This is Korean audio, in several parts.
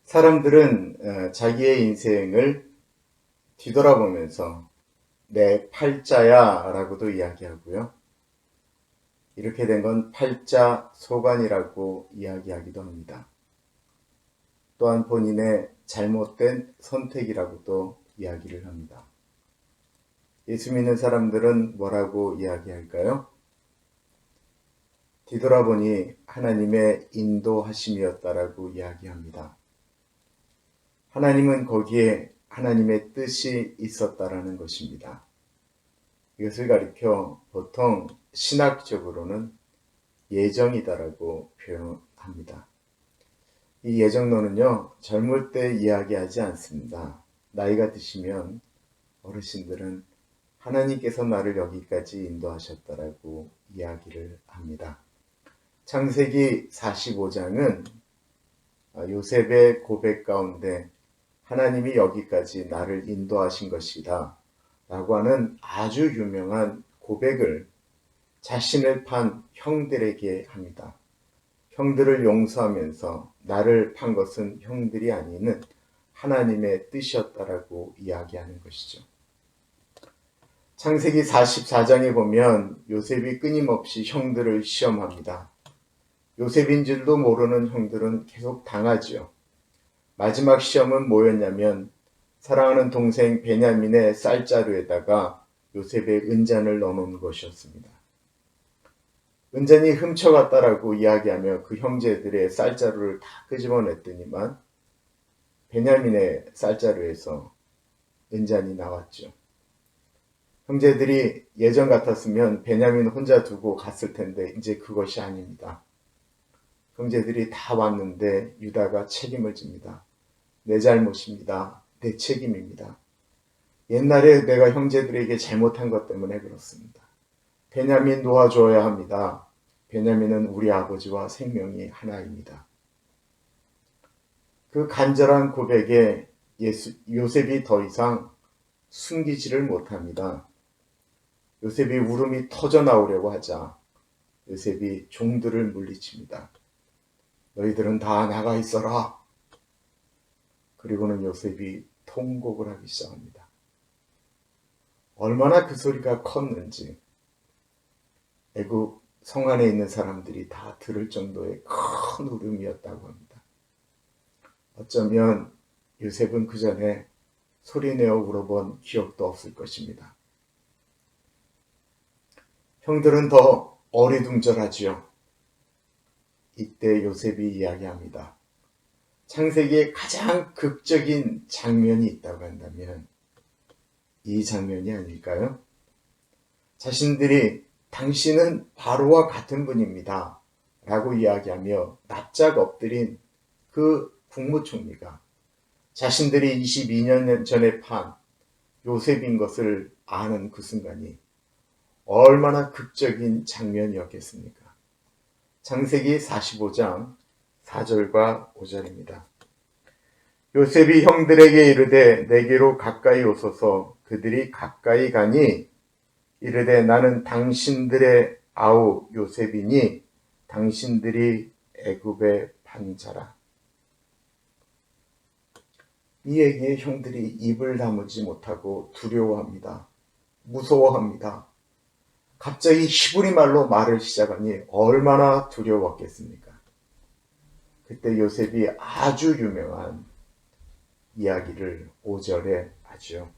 사람들은 자기의 인생을 뒤돌아보면서 내 팔자야 라고도 이야기하고요. 이렇게 된 건 팔자소관이라고 이야기하기도 합니다. 또한 본인의 잘못된 선택이라고도 이야기를 합니다. 예수 믿는 사람들은 뭐라고 이야기할까요? 뒤돌아보니 하나님의 인도하심이었다라고 이야기합니다. 하나님은 거기에 하나님의 뜻이 있었다라는 것입니다. 이것을 가리켜 보통 신학적으로는 예정이다라고 표현합니다. 이 예정론은요, 젊을 때 이야기하지 않습니다. 나이가 드시면 어르신들은 하나님께서 나를 여기까지 인도하셨다라고 이야기를 합니다. 창세기 45장은 요셉의 고백 가운데 하나님이 여기까지 나를 인도하신 것이다 라고 하는 아주 유명한 고백을 자신을 판 형들에게 합니다. 형들을 용서하면서 나를 판 것은 형들이 아니는 하나님의 뜻이었다라고 이야기하는 것이죠. 창세기 44장에 보면 요셉이 끊임없이 형들을 시험합니다. 요셉인 줄도 모르는 형들은 계속 당하지요. 마지막 시험은 뭐였냐면 사랑하는 동생 베냐민의 쌀자루에다가 요셉의 은잔을 넣어놓은 것이었습니다. 은잔이 훔쳐갔다라고 이야기하며 그 형제들의 쌀자루를 다 끄집어냈더니만 베냐민의 쌀자루에서 은잔이 나왔죠. 형제들이 예전 같았으면 베냐민 혼자 두고 갔을 텐데 이제 그것이 아닙니다. 형제들이 다 왔는데 유다가 책임을 집니다. 내 잘못입니다. 내 책임입니다. 옛날에 내가 형제들에게 잘못한 것 때문에 그렇습니다. 베냐민 놓아줘야 합니다. 베냐민은 우리 아버지와 생명이 하나입니다. 그 간절한 고백에 요셉이 더 이상 숨기지를 못합니다. 요셉이 울음이 터져 나오려고 하자 요셉이 종들을 물리칩니다. 너희들은 다 나가 있어라. 그리고는 요셉이 통곡을 하기 시작합니다. 얼마나 그 소리가 컸는지 애굽 성 안에 있는 사람들이 다 들을 정도의 큰 울음이었다고 합니다. 어쩌면 요셉은 그 전에 소리내어 울어본 기억도 없을 것입니다. 형들은 더 어리둥절하지요. 이때 요셉이 이야기합니다. 창세기에 가장 극적인 장면이 있다고 한다면 이 장면이 아닐까요? 자신들이 당신은 바로와 같은 분입니다 라고 이야기하며 납작 엎드린 그 국무총리가 자신들이 22년 전에 판 요셉인 것을 아는 그 순간이 얼마나 극적인 장면이었겠습니까? 창세기 45장 4절과 5절입니다. 요셉이 형들에게 이르되 내게로 가까이 오소서. 그들이 가까이 가니 이르되 나는 당신들의 아우 요셉이니 당신들이 애굽의 판자라. 이 얘기에 형들이 입을 다물지 못하고 두려워합니다. 무서워합니다. 갑자기 히브리 말로 말을 시작하니 얼마나 두려웠겠습니까? 그때 요셉이 아주 유명한 이야기를 5절에 하죠.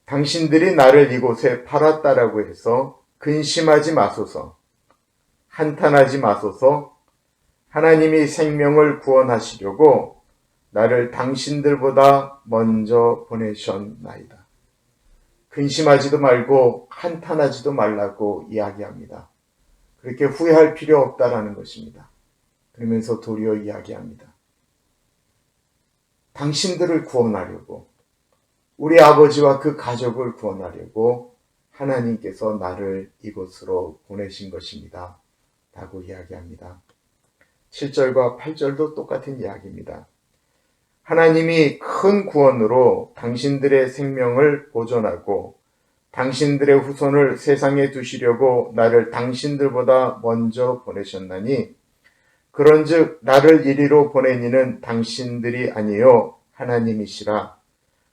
당신들이 나를 이곳에 팔았다라고 해서 근심하지 마소서, 한탄하지 마소서. 하나님이 생명을 구원하시려고 나를 당신들보다 먼저 보내셨나이다. 근심하지도 말고 한탄하지도 말라고 이야기합니다. 그렇게 후회할 필요 없다라는 것입니다. 그러면서 도리어 이야기합니다. 당신들을 구원하려고, 우리 아버지와 그 가족을 구원하려고 하나님께서 나를 이곳으로 보내신 것입니다. 라고 이야기합니다. 7절과 8절도 똑같은 이야기입니다. 하나님이 큰 구원으로 당신들의 생명을 보존하고 당신들의 후손을 세상에 두시려고 나를 당신들보다 먼저 보내셨나니 그런즉 나를 이리로 보낸 이는 당신들이 아니요 하나님이시라.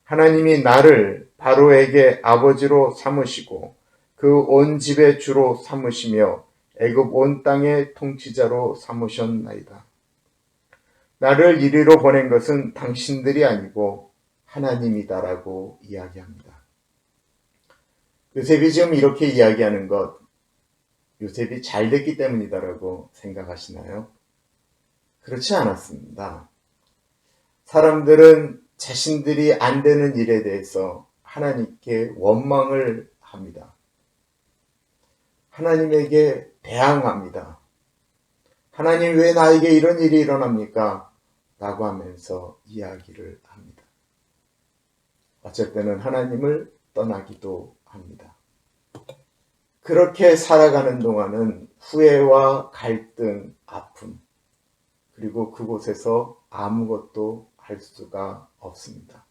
하나님이 나를 바로에게 아버지로 삼으시고 그 온 집의 주로 삼으시며 애굽 온 땅의 통치자로 삼으셨나이다. 나를 이리로 보낸 것은 당신들이 아니고 하나님이다라고 이야기합니다. 요셉이 지금 이렇게 이야기하는 것, 요셉이 잘 됐기 때문이다라고 생각하시나요? 그렇지 않았습니다. 사람들은 자신들이 안 되는 일에 대해서 하나님께 원망을 합니다. 하나님에게 대항합니다. 하나님 왜 나에게 이런 일이 일어납니까? 라고 하면서 이야기를 합니다. 어쩔 때는 하나님을 떠나기도 합니다. 그렇게 살아가는 동안은 후회와 갈등, 아픔, 그리고 그곳에서 아무것도 할 수가 없습니다.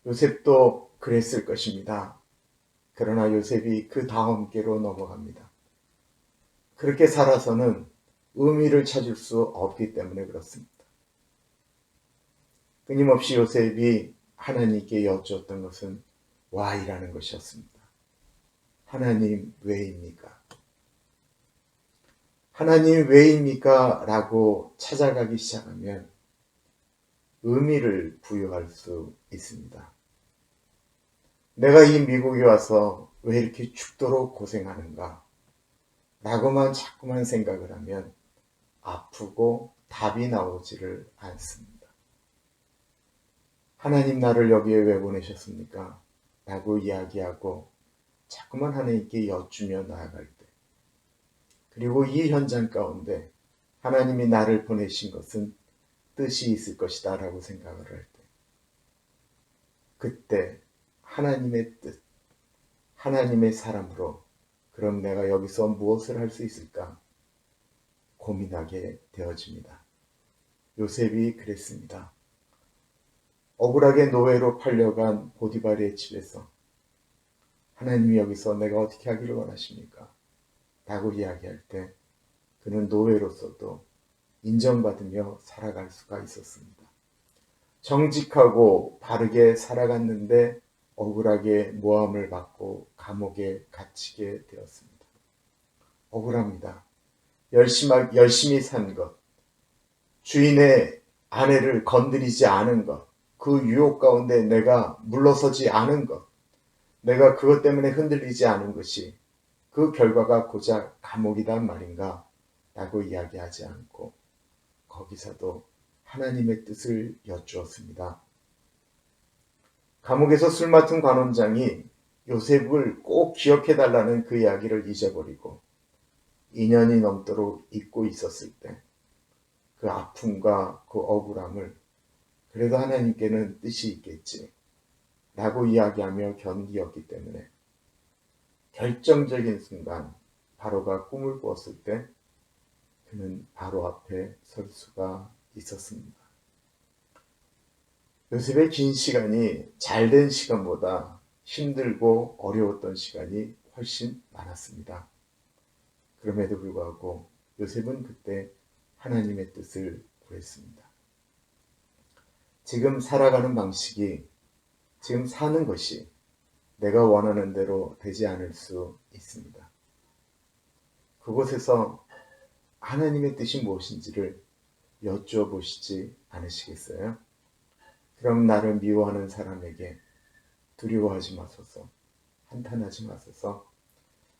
요셉도 그랬을 것입니다. 그러나 요셉이 그 다음 께로 넘어갑니다. 그렇게 살아서는 의미를 찾을 수 없기 때문에 그렇습니다. 끊임없이 요셉이 하나님께 여쭈었던 것은 Why라는 것이었습니다. 하나님 왜입니까? 하나님 왜입니까? 라고 찾아가기 시작하면 의미를 부여할 수 있습니다. 내가 이 미국에 와서 왜 이렇게 죽도록 고생하는가? 라고만 자꾸만 생각을 하면 아프고 답이 나오지를 않습니다. 하나님 나를 여기에 왜 보내셨습니까? 라고 이야기하고 자꾸만 하나님께 여쭈며 나아갈 때, 그리고 이 현장 가운데 하나님이 나를 보내신 것은 뜻이 있을 것이다 라고 생각을 할 때, 그때 하나님의 뜻, 하나님의 사람으로 그럼 내가 여기서 무엇을 할 수 있을까 고민하게 되어집니다. 요셉이 그랬습니다. 억울하게 노예로 팔려간 보디발의 집에서 하나님이 여기서 내가 어떻게 하기를 원하십니까? 라고 이야기할 때 그는 노예로서도 인정받으며 살아갈 수가 있었습니다. 정직하고 바르게 살아갔는데 억울하게 모함을 받고 감옥에 갇히게 되었습니다. 억울합니다. 열심히 산 것, 주인의 아내를 건드리지 않은 것, 그 유혹 가운데 내가 물러서지 않은 것, 내가 그것 때문에 흔들리지 않은 것이 그 결과가 고작 감옥이란 말인가? 라고 이야기하지 않고 거기서도 하나님의 뜻을 여쭈었습니다. 감옥에서 술 맡은 관원장이 요셉을 꼭 기억해달라는 그 이야기를 잊어버리고 2년이 넘도록 잊고 있었을 때 그 아픔과 그 억울함을 그래도 하나님께는 뜻이 있겠지 라고 이야기하며 견디었기 때문에 결정적인 순간 바로가 꿈을 꾸었을 때 그는 바로 앞에 설 수가 있었습니다. 요셉의 긴 시간이 잘된 시간보다 힘들고 어려웠던 시간이 훨씬 많았습니다. 그럼에도 불구하고 요셉은 그때 하나님의 뜻을 구했습니다. 지금 살아가는 방식이, 지금 사는 것이 내가 원하는 대로 되지 않을 수 있습니다. 그곳에서 하나님의 뜻이 무엇인지를 여쭈어 보시지 않으시겠어요? 그럼 나를 미워하는 사람에게 두려워하지 마소서, 한탄하지 마소서,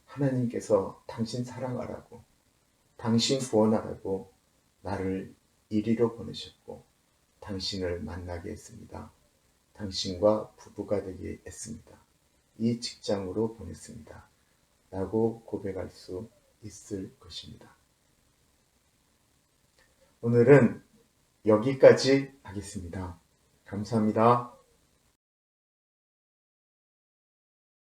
하나님께서 당신 사랑하라고, 당신 구원하라고 나를 이리로 보내셨고 당신을 만나게 했습니다. 당신과 부부가 되게 했습니다. 이 직장으로 보냈습니다. 라고 고백할 수 있을 것입니다. 오늘은 여기까지 하겠습니다. 감사합니다.